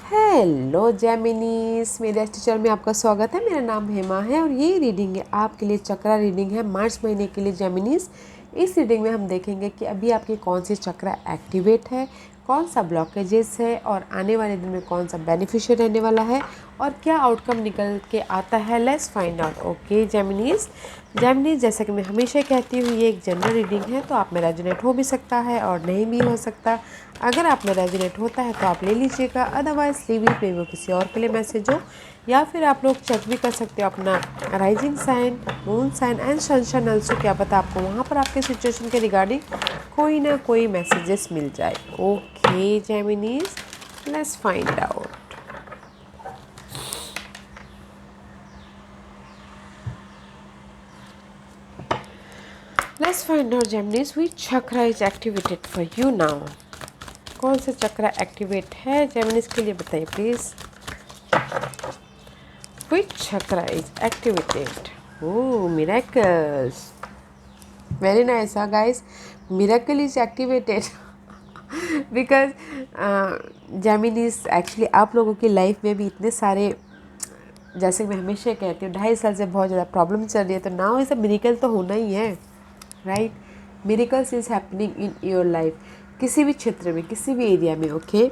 Hello जेमिनीस, मेरे teacher में आपका स्वागत है। मेरा नाम हेमा है और ये रीडिंग है आपके लिए चक्रा रीडिंग है मार्च महीने के लिए जेमिनीस। इस रीडिंग में हम देखेंगे कि अभी आपके कौन सी चक्रा एक्टिवेट है, कौन सा ब्लॉकेजेस है और आने वाले दिन में कौन सा बेनिफिशियल रहने वाला है और क्या आउटकम निकल के आता है। Let's find out. ओके जेमिनीस, जैसा कि मैं हमेशा कहती हूँ ये एक जनरल रीडिंग है, तो आप में रेजोनेट हो भी सकता है और नहीं भी हो सकता। अगर आप में रेजोनेट होता है तो आप ले लीजिएगा, अदरवाइज लीव इट, वो किसी और के लिए मैसेज हो। या फिर आप लोग चेक भी कर सकते हो अपना rising sign, moon sign and sunshine also, क्या पता आपको वहाँ पर आपके सिचुएशन के रिगार्डिंग कोई ना कोई मैसेजेस मिल जाए। Okay Geminis, let's find out. Let's find out Gemini's which chakra is activated for you now. कौन सा चक्रा एक्टिवेट है जेमिनीज के लिए, बताइए please. Which chakra is activated? Oh, miracles. Very nice, huh, guys? Miracle is activated because Gemini's actually आप लोगों की life में भी इतने सारे, जैसे मैं हमेशा कहती हूँ 2.5 साल से बहुत ज़्यादा प्रॉब्लम चल रही है, तो नाउ इस मिरेकल तो होना ही है, right. Miracles is happening in your life, किसी भी क्षेत्र में, किसी भी एरिया में। Okay,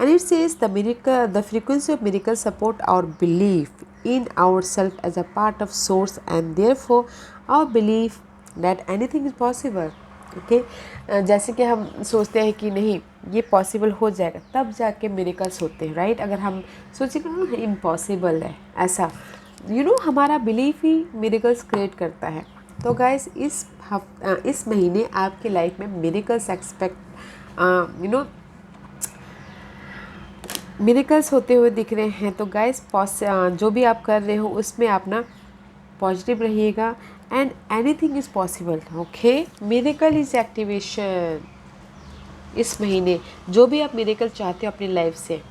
and it says the frequency of miracle support our belief in our self as a part of source and therefore our belief that anything is possible. Okay, जैसे कि हम सोचते हैं कि नहीं ये पॉसिबल हो जाएगा, तब जाके मिरेकल्स होते हैं, राइट। अगर हम सोचेंगे इम्पॉसिबल है ऐसा, हमारा बिलीफ ही मिरेकल्स क्रिएट करता है। तो गाइस इस महीने आपकी लाइफ में मिरेकल्स मिरेकल्स होते हुए दिख रहे हैं। तो गाइस जो भी आप कर रहे हो उसमें आप ना पॉजिटिव रहिएगा and anything is possible. Okay, miracle is activation इस महीने। जो भी आप मिरेकल चाहते हो अपनी लाइफ से,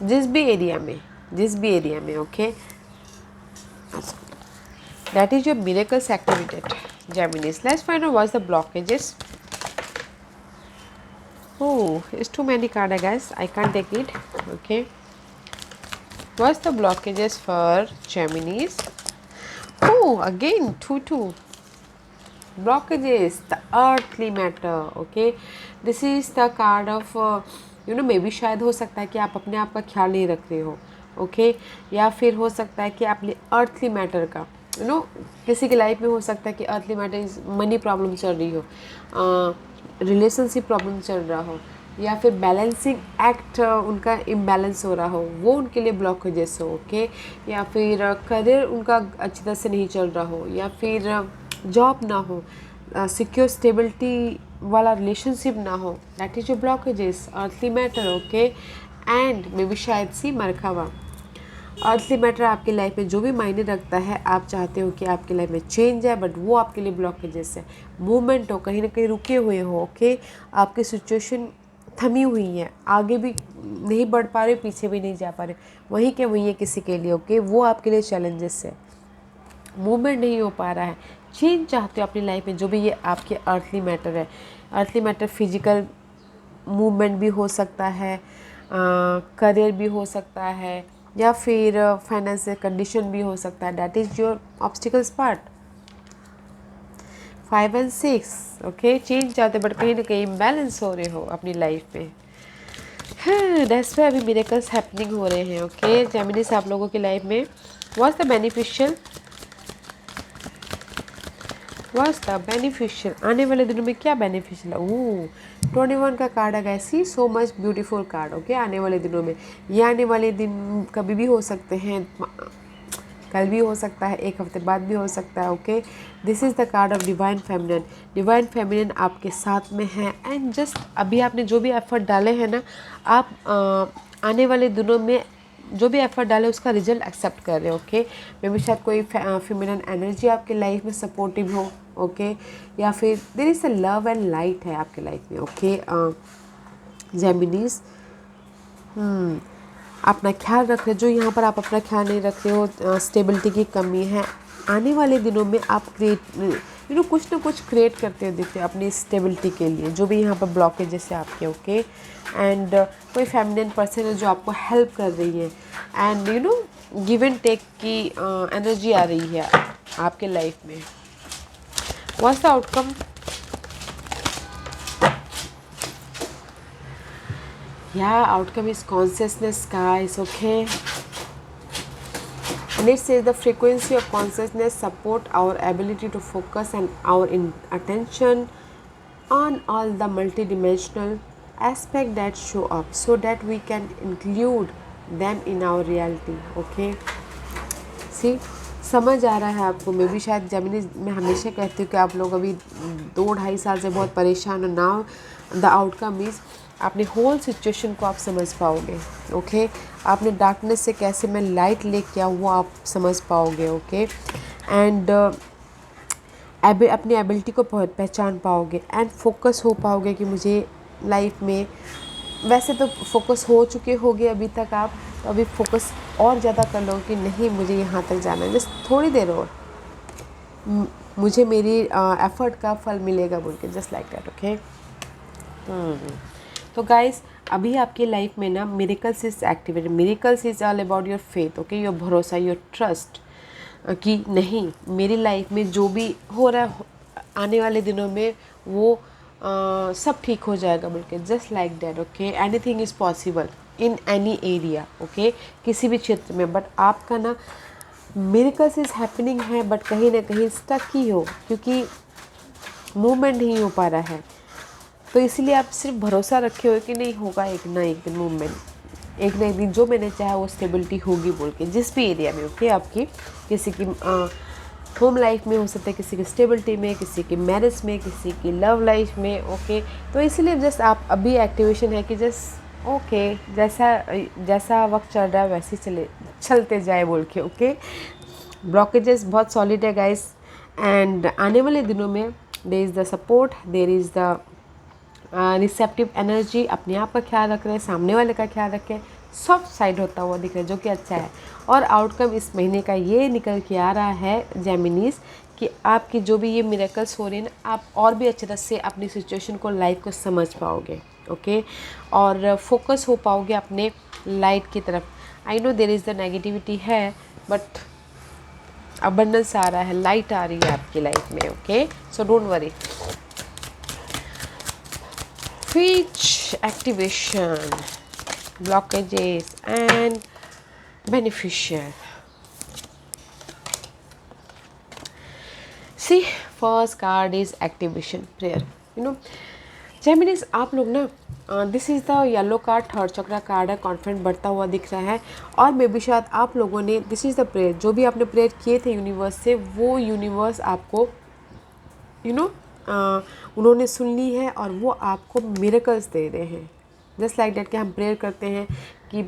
जिस भी एरिया में, okay, that is your miracles activated Geminis. Let's find out what's the blockages. Oh, it's too many cards, guys, I can't take it. Okay, what's the blockages for Geminis? Oh, again 2 blockages, the earthly matter. Okay, this is the card of maybe शायद हो सकता है कि आप अपने आप का ख्याल नहीं रख रहे हो। ओके, या फिर हो सकता है कि आपने अर्थली मैटर का किसी की लाइफ में हो सकता है कि earthly matter is money problem चल रही हो, रिलेशनशिप प्रॉब्लम चल रहा हो, या फिर बैलेंसिंग एक्ट उनका इम्बैलेंस हो रहा हो, वो उनके लिए ब्लॉकेजेस हो। ओके, या फिर करियर उनका अच्छी तरह से नहीं चल रहा हो, या फिर जॉब ना हो, सिक्योर स्टेबिलिटी वाला रिलेशनशिप ना हो, that is your blockages earthly matter. Okay, and may be शायद सी मरखावा। अर्थली मैटर आपकी लाइफ में जो भी मायने रखता है, आप चाहते हो कि आपकी लाइफ में चेंज है, बट वो आपके लिए ब्लॉकेजेस है। मूवमेंट हो, कहीं ना कहीं रुके हुए हो। ओके, आपकी सिचुएशन थमी हुई है, आगे भी नहीं बढ़ पा रहे, पीछे भी नहीं जा पा रहे, वहीं के वहीं है किसी के लिए। ओके, वो आपके लिए चैलेंजेस है, मूवमेंट नहीं हो पा रहा है, चेंज चाहते हो अपनी लाइफ में। जो भी ये आपके अर्थली मैटर है, अर्थली मैटर फिजिकल मूवमेंट भी हो सकता है, करियर भी हो सकता है, या फिर फाइनेंशियल कंडीशन भी हो सकता है। That is your obstacles part 5 and 6। Okay, change चाहते बट कहीं ना कहीं इम्बैलेंस हो रहे हो अपनी लाइफ में। हाँ, दैट्स व्हाई अभी मिरेकल्स हैपनिंग हो रहे हैं। ओके जेमिनीस, आप लोगों की लाइफ में व्हाट्स द बेनिफिशियल आने वाले दिनों में क्या बेनिफिशियल है। ओह, 21 का कार्ड है guys, see so much beautiful card. Okay, आने वाले दिनों में, ये आने वाले दिन कभी भी हो सकते हैं, कल भी हो सकता है, एक हफ्ते बाद भी हो सकता है। Okay, this is the card of divine feminine. Divine feminine आपके साथ में है एंड जस्ट अभी आपने जो भी एफर्ट डाले हैं ना, आप आने वाले दिनों में जो भी एफर्ट डाले उसका रिजल्ट एक्सेप्ट कर रहे हो। ओके, मे बी शायद कोई फेमिनिन एनर्जी आपके लाइफ में सपोर्टिव हो। ओके, या फिर there is a love and light है आपके लाइफ में। ओके जेमिनीज, अपना ख्याल रख रहे, जो यहाँ पर आप अपना ख्याल नहीं रख रहे हो, स्टेबिलिटी की कमी है, आने वाले दिनों में आप कुछ ना कुछ क्रिएट करते हुए दिखते हैं अपनी स्टेबिलिटी के लिए, जो भी यहाँ पर ब्लॉकेजेस है आपके, ओके। एंड कोई फेमिनिन पर्सन है जो आपको हेल्प कर रही है, एंड गिव एंड टेक की एनर्जी आ रही है आपके लाइफ में। What's the outcome? Outcome is consciousness guys, okay? And it says the frequency of consciousness support our ability to focus and our attention on all the multidimensional aspect that show up so that we can include them in our reality, okay? See, समझ आ रहा है आपको? मैं भी शायद Gemini, मैं हमेशा कहती हूँ कि आप लोग अभी 2-2.5 साल से बहुत परेशान हो। नाउ द आउटकम इज़ अपने होल सिचुएशन को आप समझ पाओगे, ओके? आपने डार्कनेस से कैसे मैं लाइट लेके आऊँ वो आप समझ पाओगे, ओके? एंड अपनी एबिलिटी को पहचान पाओगे एंड फोकस हो पाओगे कि मुझे लाइफ में, वैसे तो फोकस हो चुके होगे अभी तक आप, तो अभी फोकस और ज़्यादा कर लो कि नहीं मुझे यहाँ तक जाना है, जस्ट थोड़ी देर और मुझे मेरी एफर्ट का फल मिलेगा बोल के, जस्ट लाइक दैट, ओके? तो गाइस, अभी आपकी लाइफ में ना miracles is activated. Miracles is all about your faith, okay? Your भरोसा, योर ट्रस्ट कि नहीं, मेरी लाइफ में जो भी हो रहा है आने वाले दिनों में वो सब ठीक हो जाएगा बोल के, just like that, okay? Anything is possible in any area, okay? किसी भी क्षेत्र में। बट आपका ना मिरेकल्स इज हैपनिंग है, बट कहीं ना कहीं स्टक ही हो, क्योंकि मूवमेंट नहीं हो पा रहा है। तो इसीलिए आप सिर्फ भरोसा रखे हो कि नहीं होगा एक ना एक दिन मूवमेंट, एक ना एक दिन जो मैंने चाहा वो स्टेबिलिटी होगी बोल के, जिस भी एरिया में, ओके? आपकी किसी की होम लाइफ में हो सकता है, किसी की स्टेबिलिटी में, किसी की मैरिज में, किसी की लव लाइफ में, ओके? तो इसीलिए जस्ट आप अभी एक्टिवेशन है कि जस्ट ओके, जैसा वक्त चल रहा है वैसे चलते जाए बोल के, ओके? ब्लॉकेजेस बहुत सॉलिड है गाइस, एंड आने वाले दिनों में there is the support, there is the receptive energy. अपने आप का ख्याल रख रहे हैं, सामने वाले का ख्याल रखें, सॉफ्ट साइड होता हुआ दिख रहा है, जो कि अच्छा है। और आउटकम इस महीने का ये निकल के आ रहा है जेमिनीज, कि आपकी जो भी ये मिरेकल्स हो रही है ना, आप और भी अच्छे तरह से अपनी सिचुएशन को, लाइफ को समझ पाओगे, ओके? और फोकस हो पाओगे अपने लाइट की तरफ। I know there is the negativity है, बट अबंडेंस आ रहा है, लाइट आ रही है आपकी लाइफ में, okay? So don't worry. Which activation, blockages and beneficial. See, first card is activation prayer. Geminis, आप लोग ना, this is the yellow card, third chakra card है, कॉन्फिडेंट बढ़ता हुआ दिख रहा है। और मे बी शायद आप लोगों ने, दिस इज़ द प्रेयर, जो भी आपने प्रेयर किए थे यूनिवर्स से, वो यूनिवर्स आपको उन्होंने सुन ली है और वो आपको मिरेकल्स दे रहे हैं। जस्ट लाइक दैट कि हम प्रेयर करते हैं कि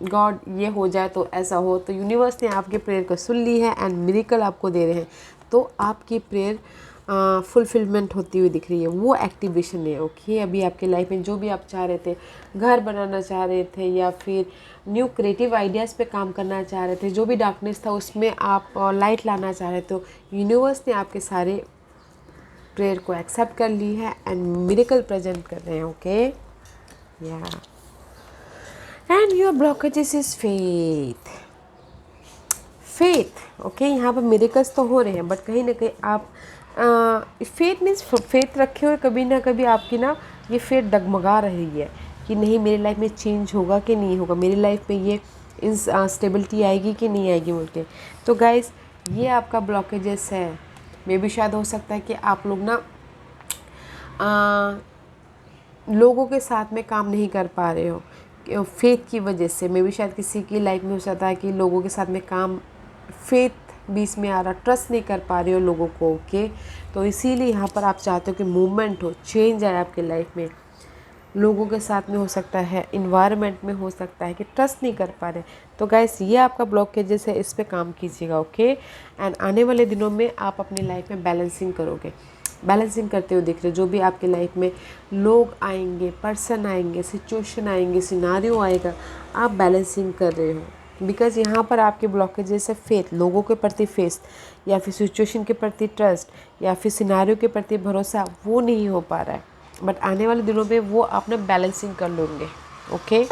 गॉड ये हो जाए तो ऐसा हो, तो यूनिवर्स ने आपके प्रेयर को सुन ली है एंड मिरेकल आपको दे रहे हैं। तो आपकी प्रेयर फुलफिलमेंट होती हुई दिख रही है, वो एक्टिवेशन है, ओके? अभी आपके लाइफ में जो भी आप चाह रहे थे, घर बनाना चाह रहे थे, या फिर न्यू क्रिएटिव आइडियाज़ पे काम करना चाह रहे थे, जो भी डार्कनेस था उसमें आप लाइट लाना चाह रहे थे, तो यूनिवर्स ने आपके सारे प्रेयर को एक्सेप्ट कर ली है एंड मिरेकल प्रेजेंट कर रहे हैं, ओके? या and your blockages is faith, okay? यहाँ पर मिरेकल्स तो हो रहे हैं, बट कहीं ना कहीं आप फेथ मीन्स फेथ रखे हुए, कभी ना कभी आपकी ना ये फेथ डगमगा रही है कि नहीं मेरी लाइफ में चेंज होगा कि नहीं होगा, मेरी लाइफ में ये स्टेबिलिटी आएगी कि नहीं आएगी बोल के। तो गाइस, ये आपका ब्लॉकेजेस है। मे भी शायद हो सकता है कि आप लोग ना लोगों के साथ में काम नहीं कर पा रहे हो फेथ की वजह से। मे भी शायद किसी की लाइफ में हो सकता है कि लोगों के साथ में काम, फेथ बीच में आ रहा, ट्रस्ट नहीं कर पा रहे हो लोगों को, ओके? तो इसीलिए यहाँ पर आप चाहते हो कि मूवमेंट हो, चेंज आए आपके लाइफ में। लोगों के साथ में हो सकता है, इन्वायरमेंट में हो सकता है कि ट्रस्ट नहीं कर पा रहे। तो गाइस, ये आपका ब्लॉकेजेस है, इस पे काम कीजिएगा, ओके? एंड आने वाले दिनों में आप अपनी लाइफ में बैलेंसिंग करोगे, बैलेंसिंग करते हुए दिख रहे। जो भी आपके लाइफ में लोग आएंगे, पर्सन आएंगे, सिचुएशन आएंगे, सिनारियो आएगा, आप बैलेंसिंग कर रहे हो, बिकॉज़ यहाँ पर आपके ब्लॉकेजेस है फेथ, लोगों के प्रति फेथ, या फिर सिचुएशन के प्रति ट्रस्ट, या फिर सिनारियो के प्रति भरोसा, वो नहीं हो पा रहा है। बट आने वाले दिनों में वो आप ना बैलेंसिंग कर लेंगे। Okay,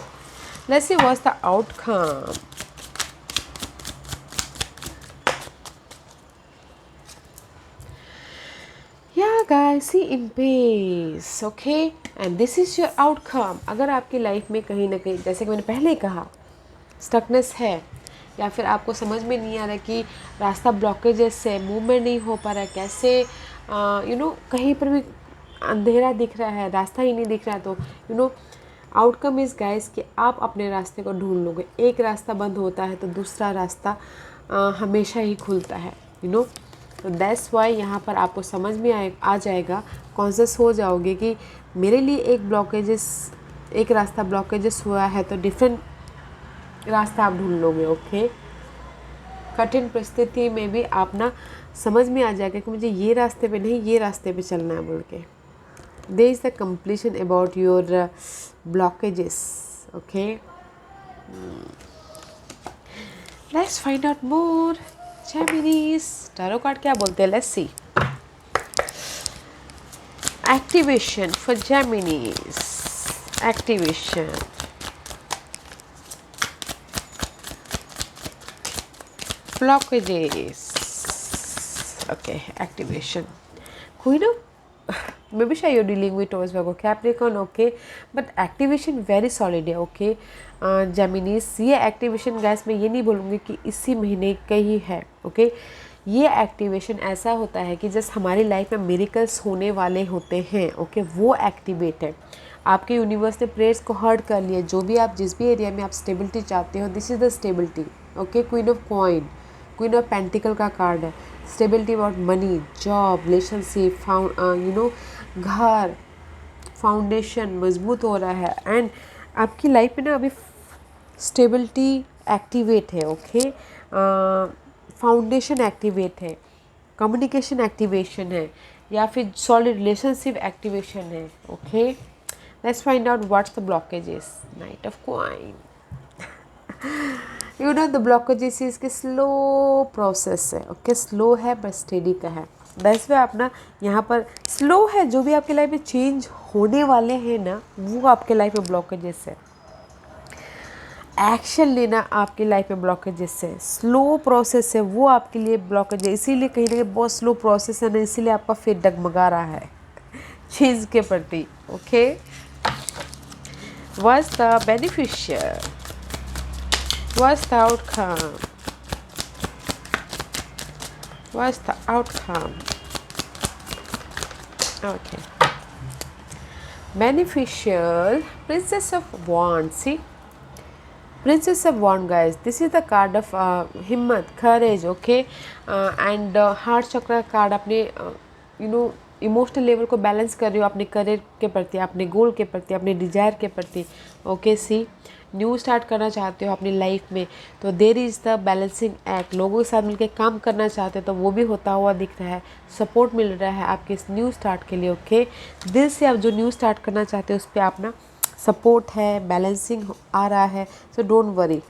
let's see what's the outcome. Yeah guys, see in peace, okay, and this is your outcome। अगर आपकी लाइफ में कहीं ना कहीं, जैसे कि मैंने पहले कहा, स्टकनेस है, या फिर आपको समझ में नहीं आ रहा कि रास्ता ब्लॉकेजेस से, मूवमेंट नहीं हो पा रहा है, कैसे कहीं पर भी अंधेरा दिख रहा है, रास्ता ही नहीं दिख रहा है, तो आउटकम इज़ गाइस कि आप अपने रास्ते को ढूंढ लोगे। एक रास्ता बंद होता है तो दूसरा रास्ता हमेशा ही खुलता है, तो दैट्स वाई यहाँ पर आपको समझ में आ जाएगा, कॉन्शियस हो जाओगे कि मेरे लिए एक रास्ता ब्लॉकेजेस हुआ है तो डिफरेंट रास्ता आप ढूंढ लोगे। ओके, कठिन परिस्थिति में भी आप ना समझ में आ जाएगा कि मुझे ये रास्ते पे नहीं, ये रास्ते पे चलना है बोल के। There is the completion about your blockages. Okay, let's find out more. Geminis tarot card क्या बोलते हैं, let's see. Activation for Geminis, activation. blockages, okay, activation. Queen of maybe sure you're dealing with Taurus, Virgo, Capricorn, okay, but activation very solid है। okay, Geminis, ये activation guys मैं ये नहीं बोलूँगी कि इसी महीने का ही है। okay, ये एक्टिवेशन ऐसा होता है कि जस्ट हमारी लाइफ में मिरेकल्स होने वाले होते हैं। ओके, वो एक्टिवेट है। आपके यूनिवर्स ने प्रेयर्स को हर्ट कर लिया। जो भी आप जिस भी एरिया में आप स्टेबिलिटी चाहते हो, this is the stability. Okay, queen of coin, queen of pentacle का कार्ड है। Stability about money, job, relationship, घर, फाउंडेशन मजबूत हो रहा है। एंड आपकी लाइफ में ना अभी स्टेबिलिटी एक्टिवेट है। ओके, फाउंडेशन एक्टिवेट है, कम्युनिकेशन एक्टिवेशन है, या फिर सॉलिड रिलेशनशिप एक्टिवेशन है। Okay, let's find out what's the blockages. Night of coin, the blockages इसके स्लो प्रोसेस है। ओके, स्लो है बट स्टेडी का है। बस वे अपना यहाँ पर स्लो है। जो भी आपके लाइफ में चेंज होने वाले हैं ना, वो आपके लाइफ में ब्लॉकेजेस है। एक्शन लेना आपकी लाइफ में ब्लॉकेजेस है। स्लो प्रोसेस है, वो आपके लिए ब्लॉकेज है। इसीलिए कहीं ना कहीं बहुत स्लो प्रोसेस है ना, इसीलिए आपका फेट डगमगा रहा है चीज़ के प्रति। Okay, what's the beneficial, what's the outcome, what's the outcome. Okay, beneficial, Princess of Wands. See, Princess of Wands, guys, this is the card of himmat, courage, okay, and heart chakra card। अपने emotional level को balance कर रहे हो अपने career के प्रति, अपने गोल के प्रति, अपने डिजायर के प्रति। ओके, सी न्यू स्टार्ट करना चाहते हो अपनी लाइफ में, तो there is the balancing act. लोगों के साथ मिलकर काम करना चाहते हो तो वो भी होता हुआ दिख रहा है। सपोर्ट मिल रहा है आपके इस न्यू स्टार्ट के लिए। ओके, दिल से आप जो न्यू स्टार्ट करना चाहते हो उस पर आप ना सपोर्ट है, बैलेंसिंग आ रहा है, so don't worry.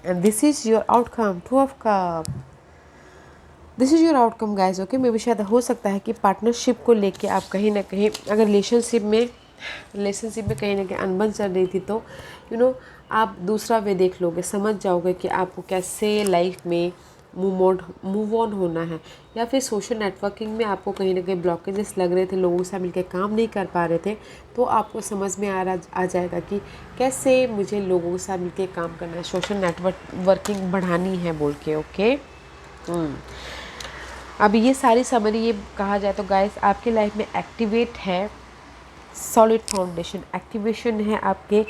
And this is your outcome, two of cup. This is your outcome guys. Okay, मे भी शायद हो सकता है कि पार्टनरशिप को लेके आप कहीं ना कहीं, अगर रिलेशनशिप में कहीं ना कहीं अनबन चल रही थी, तो आप दूसरा वे देख लोगे, समझ जाओगे कि आपको कैसे लाइफ में मूव ऑन होना है। या फिर सोशल नेटवर्किंग में आपको कहीं ना कहीं ब्लॉकेजेस लग रहे थे, लोगों के साथ मिलकर काम नहीं कर पा रहे थे, तो आपको समझ में आ जाएगा कि कैसे मुझे लोगों के साथ मिलकर काम करना है, सोशल नेटवर्किंग बढ़ानी है बोल के। ओके, अब ये सारी समरी ये कहा जाए तो गाइस, आपकी लाइफ में एक्टिवेट है सॉलिड फाउंडेशन, एक्टिवेशन है आपके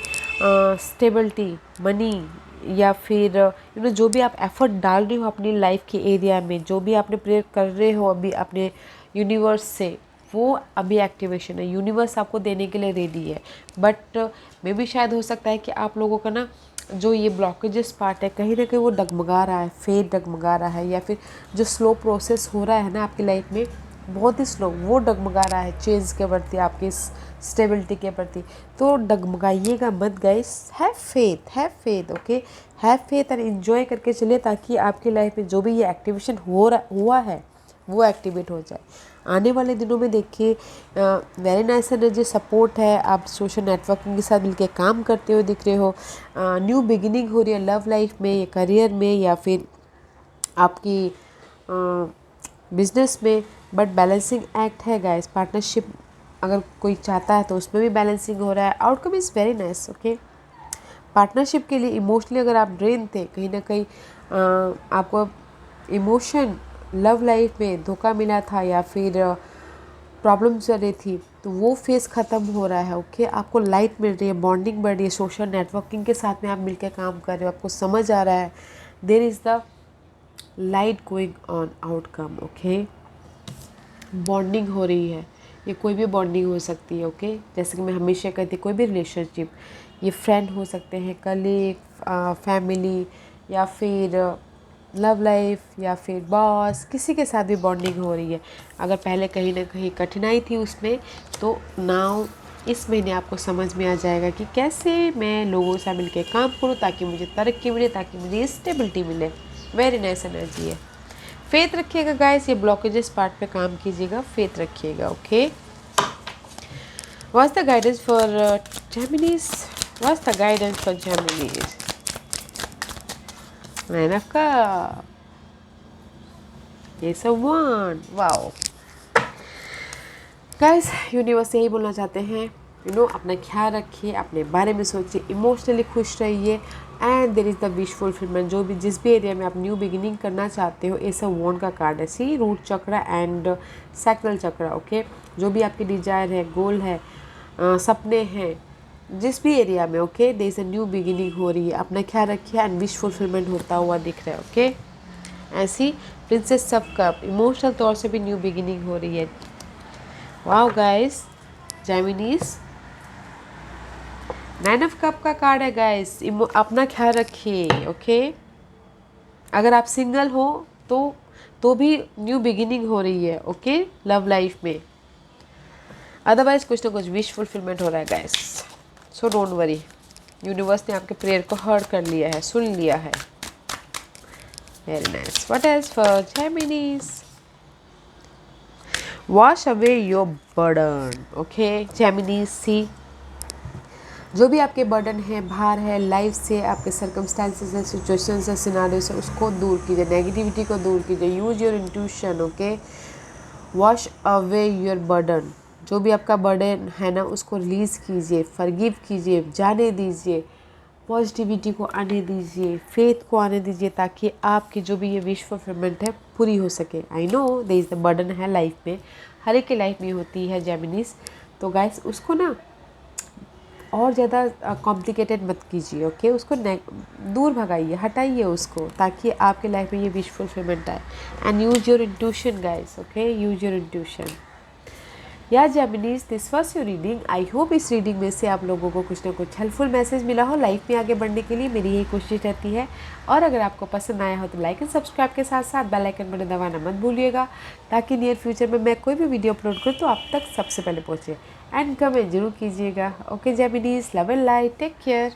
स्टेबिलिटी, मनी, या फिर जो भी आप एफर्ट डाल रहे हो अपनी लाइफ के एरिया में, जो भी आपने प्रेयर कर रहे हो अभी अपने यूनिवर्स से, वो अभी एक्टिवेशन है। यूनिवर्स आपको देने के लिए रेडी है। बट मे भी शायद हो सकता है कि आप लोगों का ना जो ये ब्लॉकेजेस पार्ट है कहीं ना कहीं वो डगमगा रहा है, फेट डगमगा रहा है, या फिर जो स्लो प्रोसेस हो रहा है ना आपकी लाइफ में, बहुत ही स्लो, वो डगमगा रहा है चेंज के प्रति, आपकी स्टेबिलिटी के प्रति, तो डगमगाइएगा मत guys. Have faith, okay, have faith and enjoy करके चलिए, ताकि आपकी लाइफ में जो भी ये एक्टिवेशन हुआ है वो एक्टिवेट हो जाए। आने वाले दिनों में देखिए वेरी नाइस एनर्जी सपोर्ट है, आप सोशल नेटवर्किंग के साथ मिलकर काम करते हुए दिख रहे हो, न्यू बिगिनिंग हो रही है लव लाइफ में या करियर में या फिर आपकी बिजनेस में, बट बैलेंसिंग एक्ट है गाइस। पार्टनरशिप अगर कोई चाहता है तो उसमें भी बैलेंसिंग हो रहा है, outcome is very nice, okay. Partnership के लिए इमोशनली अगर आप ड्रेन थे, कहीं ना कहीं आपको इमोशन लव लाइफ में धोखा मिला था या फिर प्रॉब्लम चल रही थी, तो वो फेज़ ख़त्म हो रहा है, ओके। आपको लाइट मिल रही है, बॉन्डिंग बढ़ रही है, सोशल नेटवर्किंग के साथ में आप मिलकर काम कर रहे हो, आपको समझ आ रहा है, there is the light going on outcome, okay. Bonding हो रही है, ये कोई भी बॉन्डिंग हो सकती है, ओके। जैसे कि मैं हमेशा कहती हूँ, कोई भी रिलेशनशिप, ये फ्रेंड हो सकते हैं, कलीग, फैमिली या फिर लव लाइफ या फिर बॉस, किसी के साथ भी बॉन्डिंग हो रही है। अगर पहले कहीं ना कहीं कठिनाई थी उसमें, तो नाउ इस महीने आपको समझ में आ जाएगा कि कैसे मैं लोगों से मिलकर काम करूँ ताकि मुझे तरक्की मिले, ताकि मुझे स्टेबिलिटी मिले। वेरी नाइस एनर्जी है। फेथ रखिएगा गाइस, ये ब्लॉकेजेस पार्ट पे काम कीजिएगा, फेथ रखिएगा, okay. What's the guidance for Geminis? What's the guidance for Geminis? Man of cup, ace of wand, wow. Guys universe यही बोलना चाहते हैं, अपना ख्याल रखिए, अपने बारे में सोचिए, इमोशनली खुश रहिए, and there is the wish fulfilment. जो भी जिस भी एरिया में आप न्यू बिगिनिंग करना चाहते हो, एस ऑफ वॉन्ड का कार्ड है, सी रूट चक्र एंड सैक्रल चक्र, ओके। जो भी आपकी डिजायर है, गोल है, सपने हैं, जिस भी एरिया में, okay, there is a new beginning हो रही है। अपना ख्याल रखिए एंड विश फुलफिलमेंट होता हुआ दिख रहा है, ओके। ऐसी प्रिंसेस ऑफ कप, इमोशनल तौर से भी न्यू बिगिनिंग हो रही है। Wow guys, Geminis, nine of cup का कार्ड है गाइस। अपना ख्याल रखिए, ओके। अगर आप सिंगल हो तो भी न्यू बिगिनिंग हो रही है, ओके, लव लाइफ में। अदरवाइज कुछ ना कुछ विश फुलफिलमेंट हो रहा है guys, so don't worry. Universe ने आपके प्रेयर को हर्ट कर लिया है, सुन लिया है। Very nice. What else for Geminis? Wash away your burden, okay Geminis. See, जो भी आपके बर्डन है, भार है लाइफ से, आपके सर्कमस्टांसेस है, सिचुएशंस है, सिनारियोस है, उसको दूर कीजिए, नेगेटिविटी को दूर कीजिए। Use your intuition, okay. Wash away your burden, जो भी आपका बर्डन है ना, उसको रिलीज़ कीजिए, फॉरगिव कीजिए, जाने दीजिए, पॉजिटिविटी को आने दीजिए, फेथ को आने दीजिए, ताकि आपकी जो भी ये विश फुलफिलमेंट है पूरी हो सके। I know there is the burden है लाइफ में, हर एक की लाइफ में होती है जेमिनीज। तो गाइस उसको ना और ज़्यादा कॉम्प्लिकेटेड मत कीजिए, ओके। उसको दूर भगाइए, हटाइए उसको, ताकि आपके लाइफ में ये विश फुलफिलमेंट आए। And use your intuition guys, okay, use your intuition. या Geminis, this was your reading. I hope इस रीडिंग में से आप लोगों को कुछ ना कुछ हेल्पफुल मैसेज मिला हो लाइफ में आगे बढ़ने के लिए। मेरी यही कोशिश रहती है। और अगर आपको पसंद आया हो तो लाइक एंड सब्सक्राइब के साथ साथ बेल आइकन बटन दबाना मत भूलिएगा, ताकि नियर फ्यूचर में मैं कोई भी वीडियो अपलोड करूँ तो आप तक सबसे पहले पहुँचे। एंड कमेंट जरूर कीजिएगा, okay Geminis, love and light, take care.